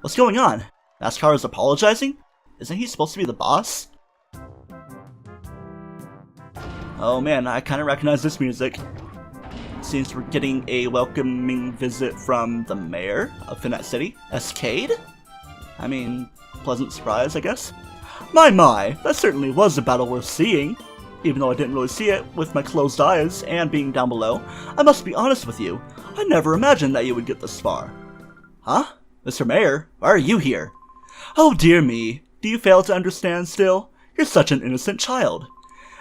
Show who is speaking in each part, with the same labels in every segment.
Speaker 1: What's going on? NASCAR is apologizing? Isn't he supposed to be the boss? Oh man, I kind of recognize this music. Seems we're getting a welcoming visit from the mayor of Finette City, Escade? I mean, pleasant surprise, I guess. My, that certainly was a battle worth seeing. Even though I didn't really see it with my closed eyes and being down below, I must be honest with you, I never imagined that you would get this far. Huh? Mr. Mayor, why are you here? Oh dear me, do you fail to understand still? You're such an innocent child.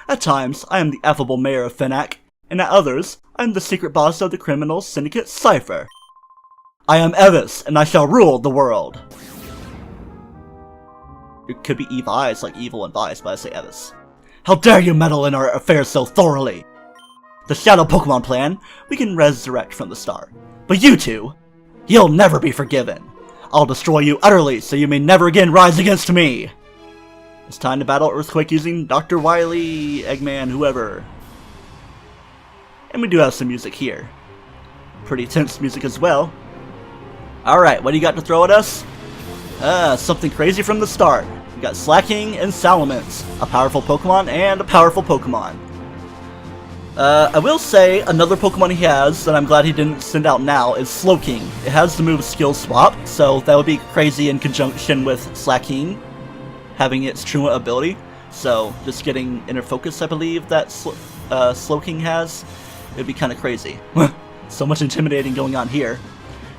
Speaker 1: At times, I am the affable mayor of Fenac, and at others, I am the secret boss of the criminal syndicate Cypher. I am Evis, and I shall rule the world. It could be Eve Eyes, like evil and vice, but I say Evis. How dare you meddle in our affairs so thoroughly? The Shadow Pokemon plan, we can resurrect from the start. But you two, you'll never be forgiven. I'll destroy you utterly so you may never again rise against me. It's time to battle Earthquake using Dr. Wily, Eggman, whoever. And we do have some music here. Pretty tense music as well. Alright, what do you got to throw at us? Something crazy from the start. We got Slacking and Salamence, a powerful Pokemon and a powerful Pokemon. I will say, another Pokemon he has that I'm glad he didn't send out now is Slowking. It has the move Skill Swap, so that would be crazy in conjunction with Slacking having its Truant ability. So, just getting Inner Focus, I believe, that Slowking has, it would be kind of crazy. So much intimidating going on here.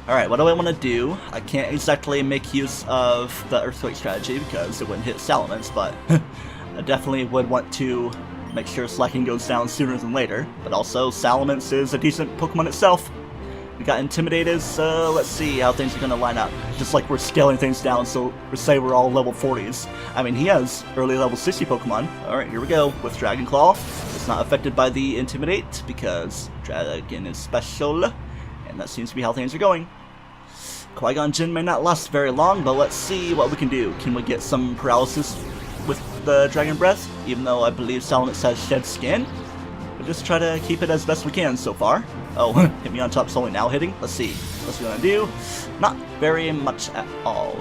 Speaker 1: Alright, what do I want to do? I can't exactly make use of the Earthquake strategy because it wouldn't hit Salamence, but I definitely would want to make sure Slacking goes down sooner than later. But also, Salamence is a decent Pokemon itself. We got Intimidated, so let's see how things are going to line up. Just like we're scaling things down, so we say we're all level 40s. I mean, he has early level 60 Pokemon. Alright, here we go with Dragon Claw. It's not affected by the Intimidate because Dragon is special. And that seems to be how things are going. Qui-Gon Jinn may not last very long, but let's see what we can do. Can we get some paralysis with the Dragon Breath? Even though I believe Salamence has Shed Skin. We'll just try to keep it as best we can so far. Oh, hit me on top's only now hitting. Let's see. What's we gonna do? Not very much at all.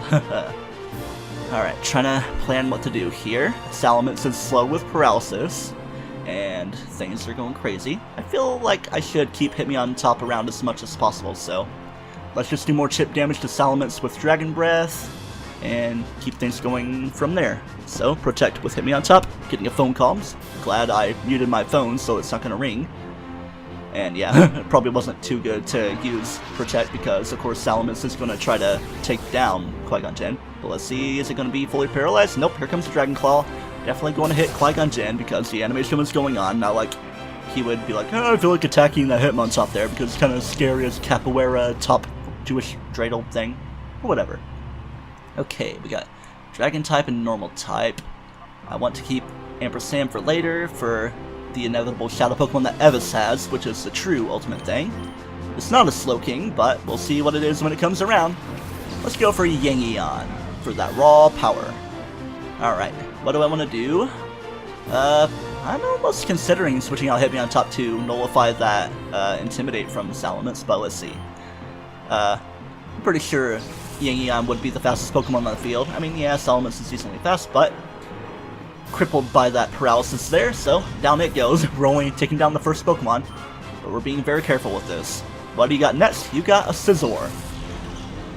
Speaker 1: Alright, trying to plan what to do here. Salamence is slow with paralysis. And things are going crazy. I feel like I should keep Hit Me on Top around as much as possible, so let's just do more chip damage to Salamence with Dragon Breath and keep things going from there. So, Protect with Hit Me on Top, getting a phone call. Glad I muted my phone so it's not going to ring. And yeah, it probably wasn't too good to use Protect because, of course, Salamence is going to try to take down Qui-Gon Jinn. But let's see, is it going to be fully paralyzed? Nope, here comes the Dragon Claw. Definitely going to hit Qui-Gon Jinn because the animation was going on. Not like he would be like, oh, I feel like attacking that Hitmontop there because it's kind of scary as Capoeira top Jewish dreidel thing. Or whatever. Okay, we got Dragon type and Normal type. I want to keep Ampersand for later for the inevitable Shadow Pokemon that Evis has, which is the true ultimate thing. It's not a Slowking, but we'll see what it is when it comes around. Let's go for Yangion for that raw power. Alright, what do I want to do? I'm almost considering switching out Hit Me on Top to nullify that Intimidate from Salamence, but let's see. I'm pretty sure Yangion would be the fastest Pokemon on the field. I mean, yeah, Salamence is decently fast, but crippled by that paralysis there, so down it goes. We're only taking down the first Pokemon, but we're being very careful with this. What do you got next? You got a Scizor.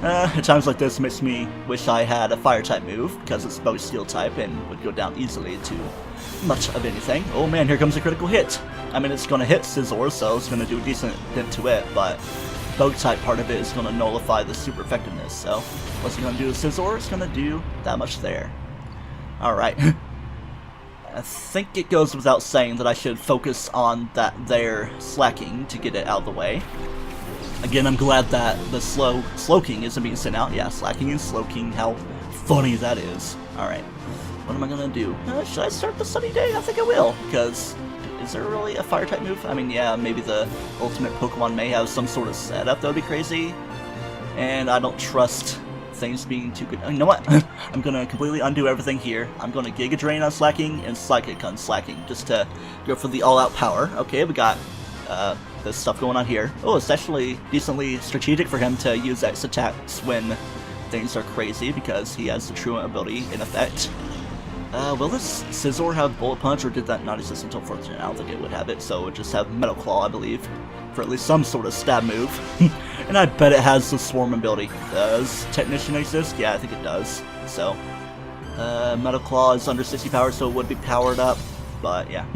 Speaker 1: At times like this, it makes me wish I had a Fire-type move, because it's both Steel-type and would go down easily to much of anything. Oh man, here comes a critical hit. I mean, it's going to hit Scizor, so it's going to do a decent dent to it, but Bug-type part of it is going to nullify the super effectiveness, so what's it going to do to Scizor? It's going to do that much there. Alright. I think it goes without saying that I should focus on that there Slacking to get it out of the way. Again, I'm glad that the Slowking isn't being sent out. Yeah, Slacking and Slowking, how funny that is. Alright, what am I gonna do? Should I start the Sunny Day? I think I will, because is there really a Fire-type move? I mean, yeah, maybe the ultimate Pokemon may have some sort of setup that would be crazy, and I don't trust things being too good. You know what? I'm gonna completely undo everything here. I'm gonna Giga Drain on Slacking and Psychic on Slacking, just to go for the all-out power. Okay, we got this stuff going on here. Oh, it's actually decently strategic for him to use X attacks when things are crazy because he has the Truant ability in effect. Will this Scizor have Bullet Punch, or did that not exist until 14? I don't think it would have it, so it would just have Metal Claw, I believe, for at least some sort of stab move. And I bet it has the Swarm ability. Does Technician exist? Yeah, I think it does. So, Metal Claw is under 60 power, so it would be powered up. But yeah,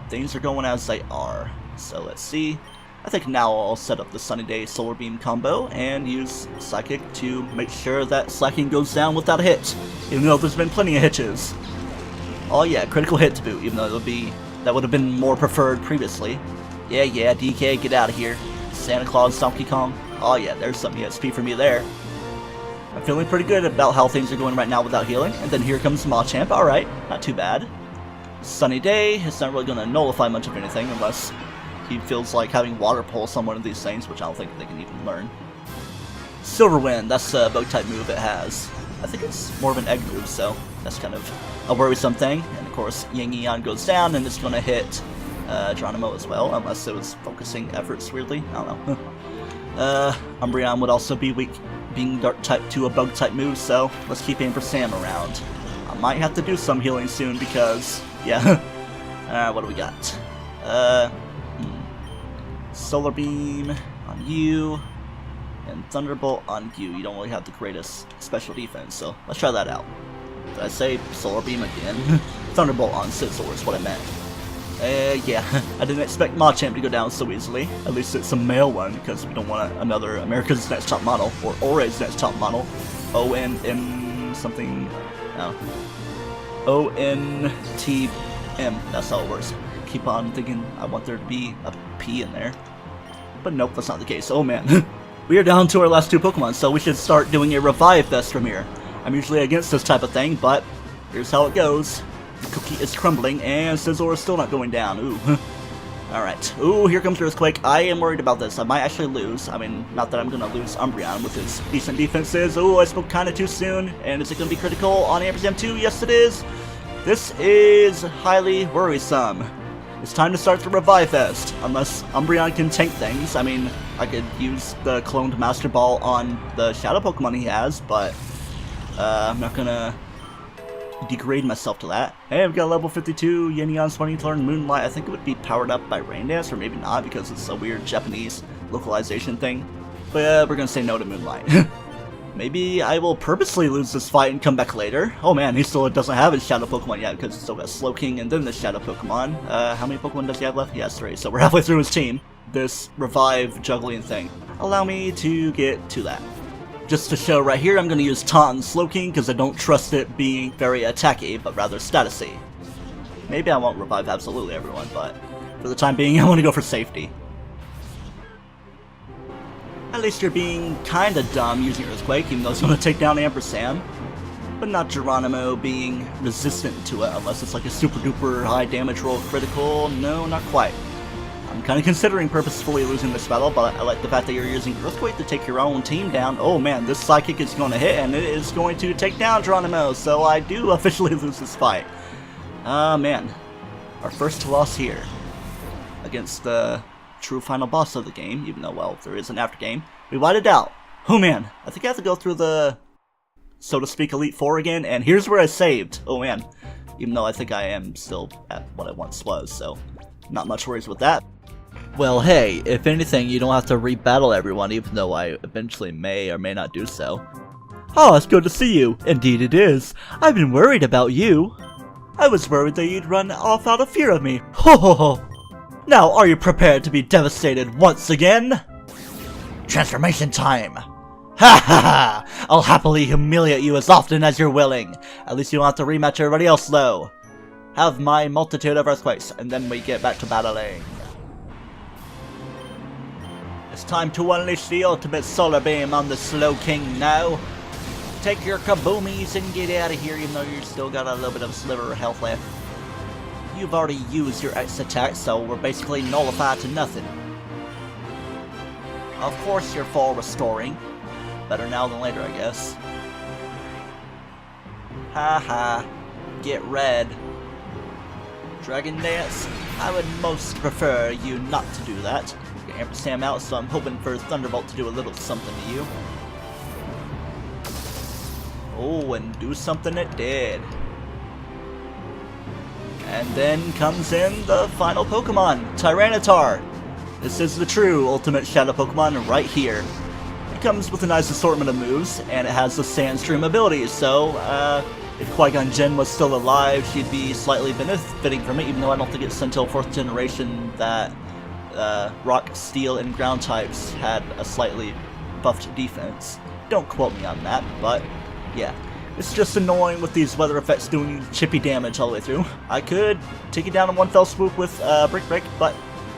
Speaker 1: things are going as they are. So let's see. I think now I'll set up the Sunny Day Solar Beam combo and use Psychic to make sure that Slacking goes down without a hit, even though there's been plenty of hitches. Oh yeah, critical hit to boot, even though that would have been more preferred previously. Yeah, DK, get out of here. Santa Claus, Donkey Kong. Oh yeah, there's some EXP for me there. I'm feeling pretty good about how things are going right now without healing. And then here comes Machamp. Alright, not too bad. Sunny Day, it's not really going to nullify much of anything unless he feels like having Water Pulse on one of these things, which I don't think they can even learn. Silver Wind, that's the bug type move it has. I think it's more of an egg move, so that's kind of a worrisome thing. And of course, Yangian goes down and it's going to hit Geronimo as well, unless it was focusing efforts weirdly. I don't know. Umbreon would also be weak, being dark type to a bug type move, so let's keep Ampersand around. I might have to do some healing soon because, yeah. What do we got? Solar Beam on you, and Thunderbolt on you. You don't really have the greatest special defense, so let's try that out. Did I say Solar Beam again? Thunderbolt on Scizor is what I meant. Yeah, I didn't expect Machamp to go down so easily. At least it's a male one, because we don't want another America's Next Top Model, or Oray's Next Top Model. O-N-M something, no. O-N-T-M, that's how it works. Keep on thinking I want there to be a P in there. But nope, that's not the case. Oh man. We are down to our last two Pokemon, so we should start doing a Revive Fest from here. I'm usually against this type of thing, but here's how it goes. The cookie is crumbling, and Scizor is still not going down. Ooh. Alright. Ooh, here comes Earthquake. I am worried about this. I might actually lose. I mean, not that I'm going to lose Umbreon with his decent defenses. Ooh, I spoke kind of too soon. And is it going to be critical on Ampersand 2? Yes, it is. This is highly worrisome. It's time to start the Revive Fest. Unless Umbreon can tank things. I mean, I could use the cloned Master Ball on the Shadow Pokemon he has, but I'm not going to degrade myself to that. Hey, I've got level 52 Yanion's wanting to learn Moonlight. I think it would be powered up by Rain Dance, or maybe not because it's a weird Japanese localization thing. But we're gonna say no to Moonlight. Maybe I will purposely lose this fight and come back later. Oh man, he still doesn't have his Shadow Pokemon yet because he's still got Slowking and then the Shadow Pokemon. How many Pokemon does he have left? He has 3, so we're halfway through his team. This Revive juggling thing. Allow me to get to that. Just to show right here, I'm going to use Taunt and Slowking because I don't trust it being very attacky, but rather statusy. Maybe I won't revive absolutely everyone, but for the time being, I want to go for safety. At least you're being kinda dumb using Earthquake, even though it's going to take down Ampersand. But not Geronimo being resistant to it, unless it's like a super duper high damage roll critical. No, not quite. I'm kind of considering purposefully losing this battle, but I like the fact that you're using Earthquake to take your own team down. Oh man, this Psychic is going to hit, and it is going to take down Geronimo, so I do officially lose this fight. Man. Our first loss here. Against the true final boss of the game, even though, well, there is an after game. We white it out. Oh man, I think I have to go through the, so to speak, Elite Four again, and here's where I saved. Oh man. Even though I think I am still at what I once was, so not much worries with that. Well, hey, if anything, you don't have to rebattle everyone, even though I eventually may or may not do so. Oh, it's good to see you. Indeed it is. I've been worried about you. I was worried that you'd run off out of fear of me. Ho ho ho. Now, are you prepared to be devastated once again? Transformation time. Ha ha ha! I'll happily humiliate you as often as you're willing. At least you don't have to rematch everybody else, though. Have my multitude of earthquakes, and then we get back to battling. It's time to unleash the ultimate solar beam on the Slowking now. Take your kaboomies and get out of here, even though you've still got a little bit of a sliver of health left. You've already used your X attack, so we're basically nullified to nothing. Of course you're full restoring. Better now than later, I guess. Haha. Get red. Dragon Dance? I would most prefer you not to do that. Get Ampersand out, so I'm hoping for Thunderbolt to do a little something to you. Oh, and do something it did. And then comes in the final Pokemon, Tyranitar. This is the true ultimate Shadow Pokemon right here. It comes with a nice assortment of moves, and it has the Sandstream ability, so if Qui-Gon Jinn was still alive, she'd be slightly benefiting from it, even though I don't think it's until 4th generation that Rock, Steel, and Ground types had a slightly buffed defense. Don't quote me on that, but yeah. It's just annoying with these weather effects doing chippy damage all the way through. I could take it down in one fell swoop with Brick Break, but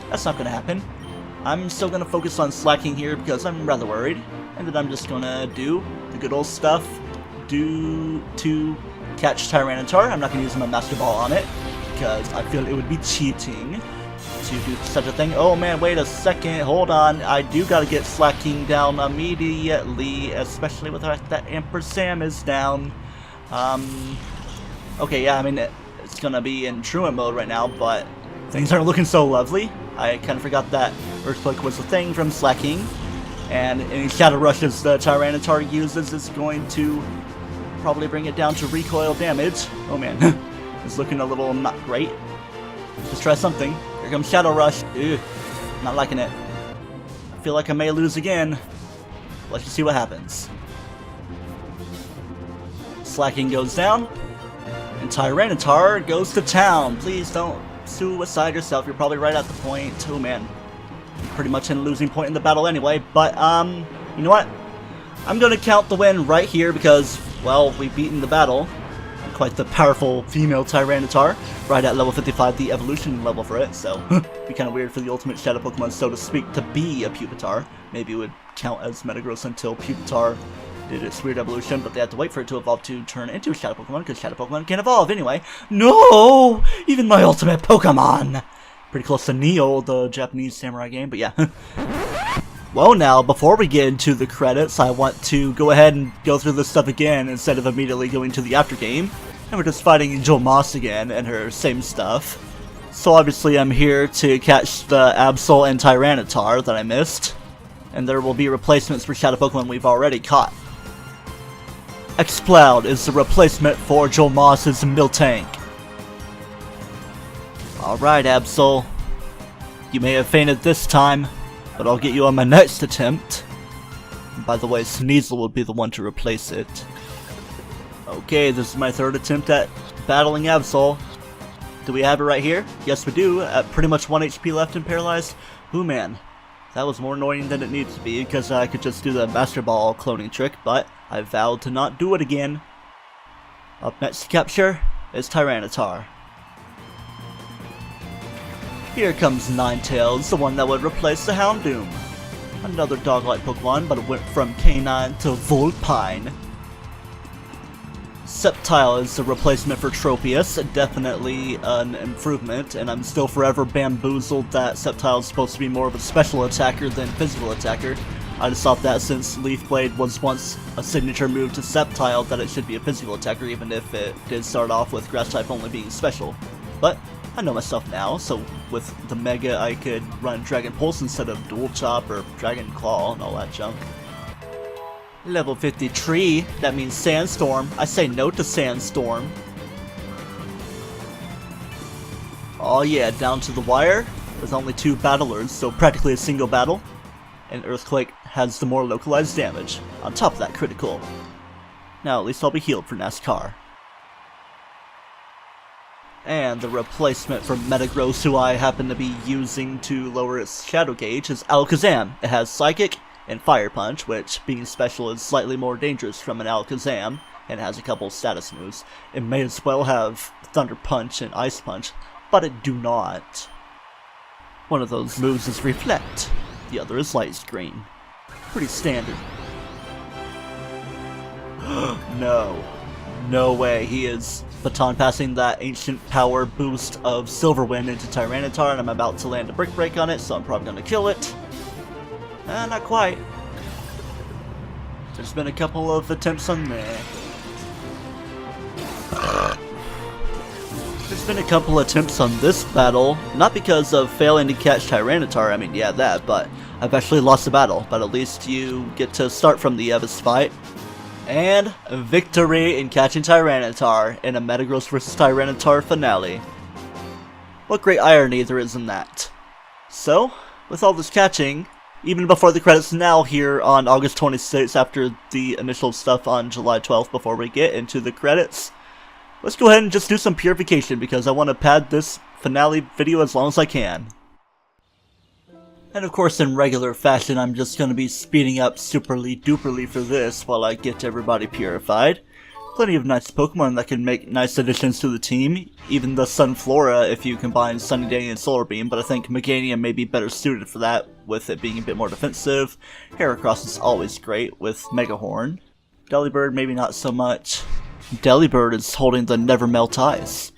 Speaker 1: that's not going to happen. I'm still going to focus on slacking here because I'm rather worried. And then I'm just going to do the good old stuff. To catch Tyranitar. I'm not going to use my Master Ball on it because I feel it would be cheating to do such a thing. Oh man, wait a second. Hold on. I do got to get slacking down immediately, especially with the fact that Emperor Sam is down. Okay, yeah, I mean, it's going to be in truant mode right now, but things aren't looking so lovely. I kind of forgot that Earthquake was a thing from slacking, and any Shadow Rushes the Tyranitar uses is going to probably bring it down to recoil damage. Oh man, it's looking a little not great. Let's try something. Here comes Shadow Rush. Ew, not liking it. I feel like I may lose again. Let's just see what happens. Slacking goes down, and Tyranitar goes to town. Please don't suicide yourself. You're probably right at the point. Oh man, I'm pretty much in a losing point in the battle anyway. But you know what? I'm gonna count the win right here because, well, we've beaten the battle. Quite the powerful female Tyranitar, right at level 55, the evolution level for it, so it'd be kind of weird for the ultimate Shadow Pokemon, so to speak, to be a Pupitar. Maybe it would count as Metagross until Pupitar did its weird evolution, but they had to wait for it to evolve to turn into a Shadow Pokemon, because Shadow Pokemon can't evolve anyway. No! Even my ultimate Pokemon! Pretty close to Neo, the Japanese samurai game, but yeah. Well now, before we get into the credits, I want to go ahead and go through this stuff again instead of immediately going to the after game. And we're just fighting Joe Moss again and her same stuff. So obviously I'm here to catch the Absol and Tyranitar that I missed. And there will be replacements for Shadow Pokemon we've already caught. Exploud is the replacement for Joe Moss's Miltank. Alright Absol, you may have fainted this time, but I'll get you on my next attempt. And by the way, Sneasel will be the one to replace it. Okay, this is my third attempt at battling Absol. Do we have it right here? Yes we do, at pretty much 1 HP left and paralyzed. Ooh man, that was more annoying than it needs to be because I could just do the Master Ball cloning trick, but I vowed to not do it again. Up next to capture is Tyranitar. Here comes Ninetales, the one that would replace the Houndoom. Another dog-like Pokemon, but it went from Canine to Vulpine. Sceptile is the replacement for Tropius, definitely an improvement, and I'm still forever bamboozled that Sceptile is supposed to be more of a special attacker than physical attacker. I just thought that since Leaf Blade was once a signature move to Sceptile that it should be a physical attacker even if it did start off with Grass type only being special. But I know myself now, so with the Mega I could run Dragon Pulse instead of Dual Chop or Dragon Claw and all that junk. Level 53, that means Sandstorm. I say no to Sandstorm. Oh yeah, down to the wire. There's only 2 battlers, so practically a single battle. And Earthquake has the more localized damage. On top of that, critical. Now at least I'll be healed for NASCAR. And the replacement for Metagross, who I happen to be using to lower its Shadow Gauge, is Alakazam. It has Psychic and Fire Punch, which, being special, is slightly more dangerous from an Alakazam, and has a couple status moves. It may as well have Thunder Punch and Ice Punch, but it do not. One of those moves is Reflect, the other is Light Screen. Pretty standard. No. No way, he is baton passing that ancient power boost of Silverwind into Tyranitar, and I'm about to land a Brick Break on it, so I'm probably going to kill it. Not quite. There's been a couple of attempts on there. There's been a couple attempts on this battle, not because of failing to catch Tyranitar, I mean, yeah, that, but I've actually lost the battle, but at least you get to start from the Evis fight. And victory in catching Tyranitar in a Metagross vs Tyranitar finale. What great irony there is in that. So, with all this catching, even before the credits now here on August 26th after the initial stuff on July 12th before we get into the credits, let's go ahead and just do some purification because I want to pad this finale video as long as I can. And of course, in regular fashion, I'm just going to be speeding up superly duperly for this while I get everybody purified. Plenty of nice Pokemon that can make nice additions to the team, even the Sunflora if you combine Sunny Day and Solar Beam, but I think Meganium may be better suited for that, with it being a bit more defensive. Heracross is always great with Megahorn. Delibird maybe not so much. Delibird is holding the Never Melt Ice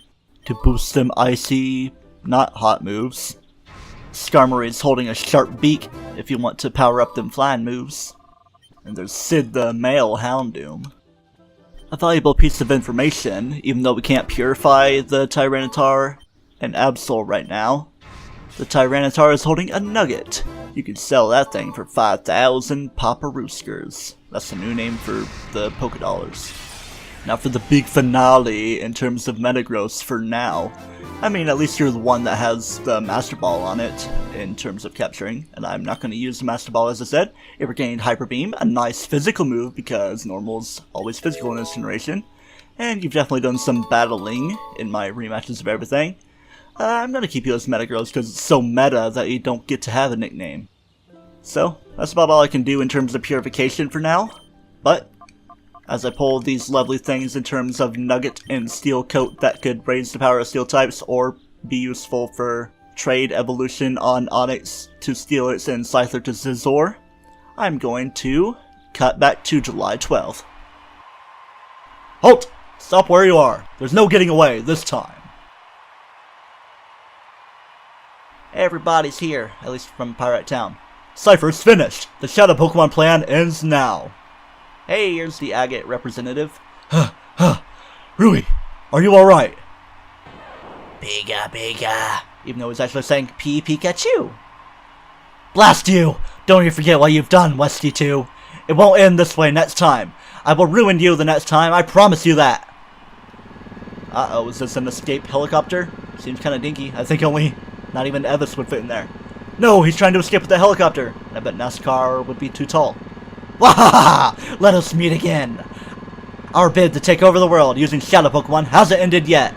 Speaker 1: to boost them icy, not hot moves. Skarmory is holding a Sharp Beak if you want to power up them flying moves. And there's Sid the male Houndoom. A valuable piece of information, even though we can't purify the Tyranitar and Absol right now. The Tyranitar is holding a Nugget. You can sell that thing for 5,000 Paparooskers. That's the new name for the Pokédollars. Now for the big finale in terms of Metagross for now. I mean, at least you're the one that has the Master Ball on it in terms of capturing, and I'm not going to use the Master Ball as I said. It regained Hyper Beam, a nice physical move because normal's always physical in this generation. And you've definitely done some battling in my rematches of everything. I'm going to keep you as Metagross because it's so meta that you don't get to have a nickname. So, that's about all I can do in terms of purification for now. But as I pull these lovely things in terms of Nugget and Steel Coat that could raise the power of Steel types or be useful for trade evolution on Onix to Steelix and Scyther to Scizor, I'm going to cut back to July 12th. Halt! Stop where you are. There's no getting away this time. Everybody's here, at least from Pirate Town. Cypher's finished. The Shadow Pokemon plan ends now. Hey, here's the Agate representative. Rui, are you alright? Pika. Even though he's actually saying Pikachu. Blast you! Don't you forget what you've done, Westy 2. It won't end this way next time. I will ruin you the next time, I promise you that. Uh-oh, is this an escape helicopter? Seems kinda dinky. I think not even Evis would fit in there. No, he's trying to escape with the helicopter. I bet NASCAR would be too tall. Wahaha! Let us meet again! Our bid to take over the world using Shadow Pokemon hasn't ended yet!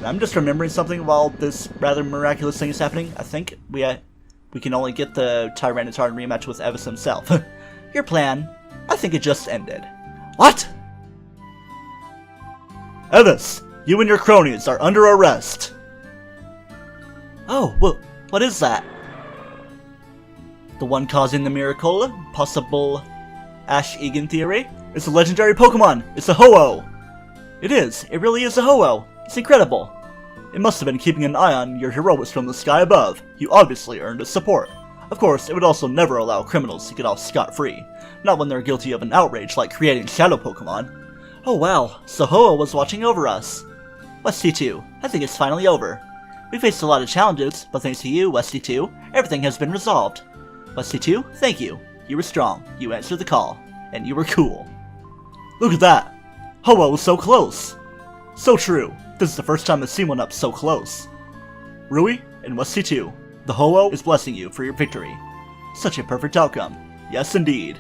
Speaker 1: I'm just remembering something while this rather miraculous thing is happening. I think we can only get the Tyranitar rematch with Evis himself. Your plan, I think it just ended. What? Evis, you and your cronies are under arrest! Oh, what is that? The one causing the miracle? Possible Ash Egan theory? It's a legendary Pokemon! It's a Ho-Oh! It is! It really is a Ho-Oh! It's incredible! It must have been keeping an eye on your heroics from the sky above. You obviously earned its support. Of course, it would also never allow criminals to get off scot-free. Not when they're guilty of an outrage like creating Shadow Pokemon. Oh wow, so Ho-Oh was watching over us. Westy 2, I think it's finally over. We faced a lot of challenges, but thanks to you, Westy 2, everything has been resolved. Westy 2, thank you. You were strong, you answered the call, and you were cool. Look at that! Ho-Oh was so close! So true, this is the first time I've seen one up so close. Rui and Westy 2, the Ho-Oh is blessing you for your victory. Such a perfect outcome. Yes indeed.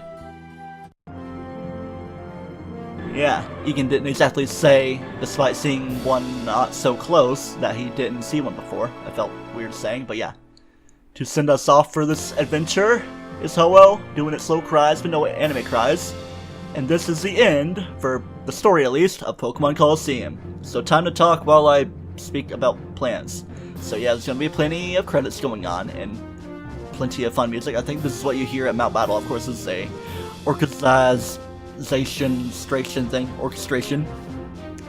Speaker 1: Yeah, Egan didn't exactly say, despite seeing one not so close, that he didn't see one before. I felt weird saying, but yeah. To send us off for this adventure is Ho-Oh, doing its slow cries but no anime cries. And this is the end, for the story at least, of Pokémon Colosseum. So time to talk while I speak about plans. So yeah, there's going to be plenty of credits going on, and plenty of fun music. I think this is what you hear at Mount Battle, of course, is a orchestration thing.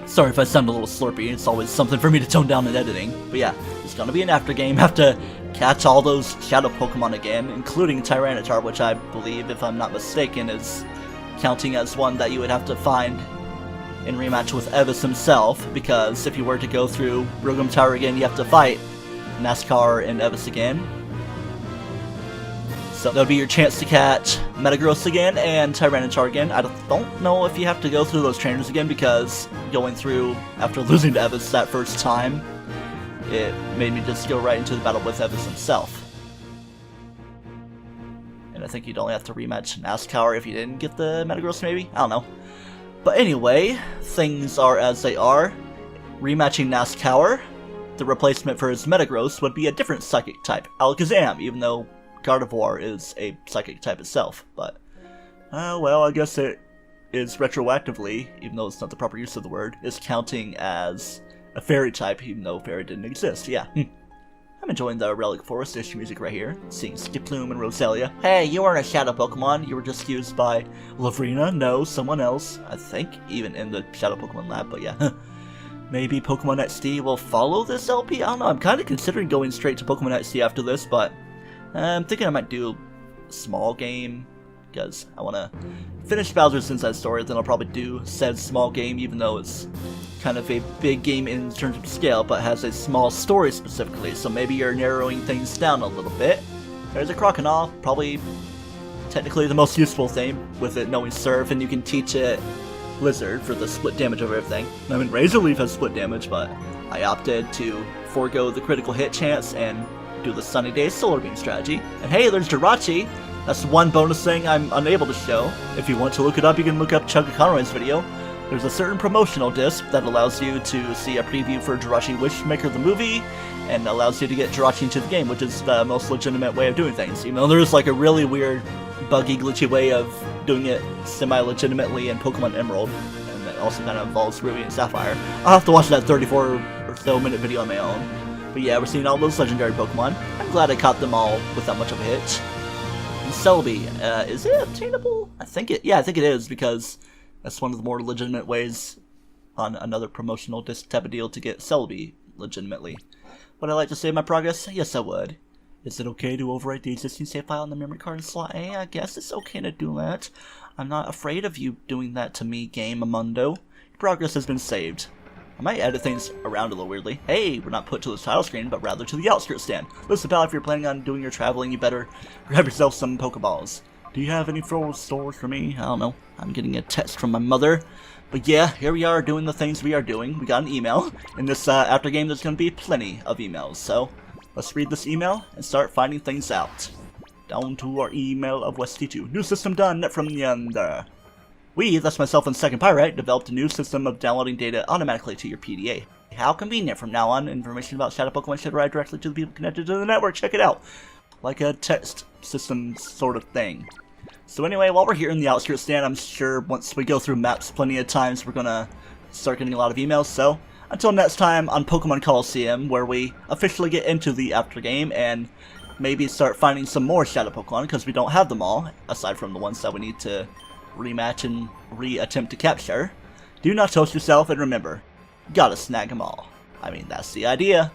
Speaker 1: Sorry if I sound a little slurpy, it's always something for me to tone down in editing. But yeah, it's gonna be an after game. Have to catch all those Shadow Pokemon again, including Tyranitar, which I believe, if I'm not mistaken, is counting as one that you would have to find in rematch with Evis himself, because if you were to go through Rogum Tower again, you have to fight NASCAR and Evis again. So that'll be your chance to catch Metagross again and Tyranitar again. I don't know if you have to go through those trainers again, because going through after losing to Evis that first time, it made me just go right into the battle with Evis himself. And I think you'd only have to rematch Nazcaur if you didn't get the Metagross, maybe? I don't know. But anyway, things are as they are. Rematching Nazcaur, the replacement for his Metagross would be a different Psychic type, Alakazam, even though Gardevoir is a Psychic type itself. But, well, I guess it is retroactively, even though it's not the proper use of the word, is counting as a Fairy type, even though Fairy didn't exist. Yeah. I'm enjoying the Relic Forest-ish music right here, seeing Skiploom and Roselia. Hey, you weren't a Shadow Pokemon, you were just used by Lavrina, no, someone else, I think, even in the Shadow Pokemon lab, but yeah. Maybe Pokemon XD will follow this LP? I don't know, I'm kind of considering going straight to Pokemon XD after this, but I'm thinking I might do a small game, because I want to finish Bowser's Inside Story, then I'll probably do said small game, even though it's kind of a big game in terms of scale, but has a small story specifically, so maybe you're narrowing things down a little bit. There's a Crocodile, probably technically the most useful thing, with it knowing Surf, and you can teach it Blizzard for the split damage of everything. I mean, Razor Leaf has split damage, but I opted to forego the critical hit chance and do the Sunny Day Solar Beam strategy. And hey, there's Jirachi! That's one bonus thing I'm unable to show. If you want to look it up, you can look up Chugga Conroy's video. There's a certain promotional disc that allows you to see a preview for Jirachi Wishmaker the movie, and allows you to get Jirachi into the game, which is the most legitimate way of doing things. You know, there's like a really weird, buggy, glitchy way of doing it semi-legitimately in Pokemon Emerald, and that also kind of involves Ruby and Sapphire. I'll have to watch that 34 or so minute video on my own. But yeah, we're seeing all those legendary Pokemon. I'm glad I caught them all without much of a hitch. And Celebi, is it obtainable? I think it is, because that's one of the more legitimate ways on another promotional disc type of deal to get Celebi legitimately. Would I like to save my progress? Yes, I would. Is it okay to overwrite the existing save file on the memory card in slot A? I guess it's okay to do that. I'm not afraid of you doing that to me, Game Amundo. Your progress has been saved. I might edit things around a little weirdly. Hey, we're not put to the title screen, but rather to the outskirts stand. Listen, pal, if you're planning on doing your traveling, you better grab yourself some Pokeballs. Do you have any stores for me? I don't know. I'm getting a text from my mother. But yeah, here we are doing the things we are doing. We got an email. In this after game, there's going to be plenty of emails. So let's read this email and start finding things out. Down to our email of Westy2. New system done from the under. We, that's myself and Second Pyrite, developed a new system of downloading data automatically to your PDA. How convenient. From now on, information about Shadow Pokemon should arrive directly to the people connected to the network. Check it out. Like a text system sort of thing. So anyway, while we're here in the outskirts stand, I'm sure once we go through maps plenty of times, we're gonna start getting a lot of emails. So until next time on Pokémon Colosseum, where we officially get into the after game and maybe start finding some more Shadow Pokemon, because we don't have them all, aside from the ones that we need to rematch and re-attempt to capture. Do not toast yourself, and remember, gotta snag them all. I mean, that's the idea.